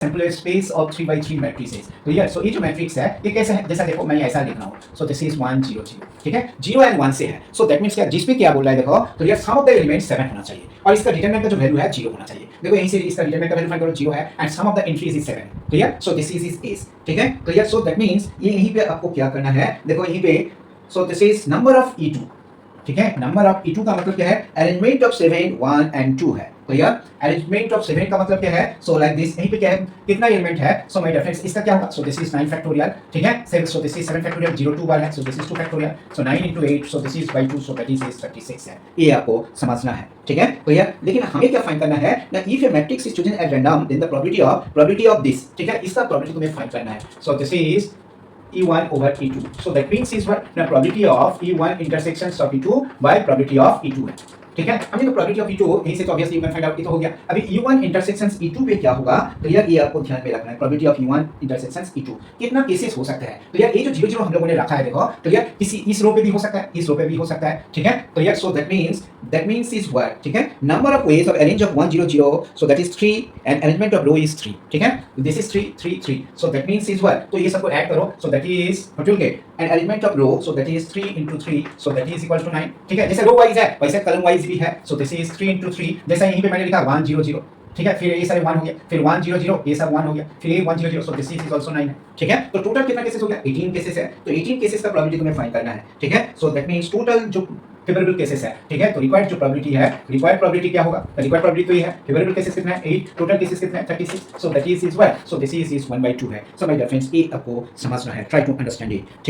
Sample space of 3 by 3 matrices. तो ये सो ये जो मैट्रिक्स है ये कैसे है, जैसा देखो मैं ऐसा लिख रहा हूँ। सो दिस इज 1 0 0, ठीक है, 0 एंड 1 से है। सो दैट मींस क्या, जिसमें क्या बोल रहा है देखो, तो यार सम ऑफ द एलिमेंट्स 7 होना चाहिए और इसका डिटरमिनेंट का जो वैल्यू है 0 होना चाहिए। देखो यहीं से इसका डिटरमिनेंट का वैल्यू फाइंड करो, 0 है and sum of the entries is 7। Clear? So this is is, ठीक है। तो यार सो दैट मींस ये यहीं पे आपको क्या करना है, देखो यहीं पे सो this is number of E2, ठीक है। नंबर ऑफ E2 का मतलब क्या है, अरेंजमेंट ऑफ 7 1 एंड 2 है। तो यार अरेंजमेंट ऑफ 7 का मतलब क्या है, सो लाइक दिस, यहीं पे क्या है, कितना एलिमेंट है, सो माय डियर फ्रेंड्स इसका क्या होगा, सो दिस इज 9 फैक्टोरियल, ठीक है। सो दिस इज 7 फैक्टोरियल, 0 2 बार है, so this is 2 factorial, so 9 into 8, so this is by 2, so that is 36 है। ये आपको समझना है, ठीक है। तो यार लेकिन हमें क्या फाइंड करना है ना, if a matrix is chosen at random then the probability of this, ठीक है, इसका प्रोबेबिलिटी तुम्हें फाइंड करना है। So this is E1 over E2. So that means is what the probability of E1 intersections of E2 by probability of E2 है, ठीक है। हमने तो प्रोबेबिलिटी ऑफ E2 यहीं से तो obviously you can find out, ये तो हो गया। अभी E1 इंटरसेक्शंस E2 पे क्या होगा, तो यार ये आपको ध्यान में रखना है, probability of E1 intersections E2 कितना केसेस हो सकता है। तो यार ये जो 0 0 हम लोगों ने रखा है देखो, तो यार किसी इस रो पे भी हो सकता है, इस रो पे भी हो सकता है, ठीक है। तो यार so that means is what, ठीक है, number of ways of arrange of 1 0 0, so that is 3 and arrangement of row is 3, ठीक है। This is 3 3 3, so that means is what, तो ये सबको ऐड करो, so that is what you get, and arrangement of row, so that is 3 into 3, so that is equal to 9, ठीक है। जैसे row wise है वैसे कॉलम वाइज भी है, सो दिस इज 3 into 3, जैसा यहीं पे मैंने लिखा 1 0 0, ठीक है, फिर ये सारे 1 हो गया, फिर 1 0 0, ये सब 1 हो गया, फिर ये 1 0 0, सो दिस इज आल्सो 9 है, ठीक है। तो टोटल कितना केसेस हो गया, 18 केसेस है। तो 18 केसेस का प्रोबेबिलिटी तुम्हें फाइंड करना है, ठीक है। सो दैट मींस टोटल जो फेवरेबल केसेस है, ठीक है। तो रिक्वायर्ड जो प्रोबेबिलिटी है, रिक्वायर्ड प्रोबेबिलिटी क्या होगा, रिक्वायर्ड प्रोबेबिलिटी तो ये है, फेवरेबल केसेस कितना है 8, टोटल केसेस कितना है 36, सो that is what, so this is 1/2 है। सो माय डियर फ्रेंड्स ये आपको समझना है, ट्राई टू अंडरस्टैंड इट, ठीक है।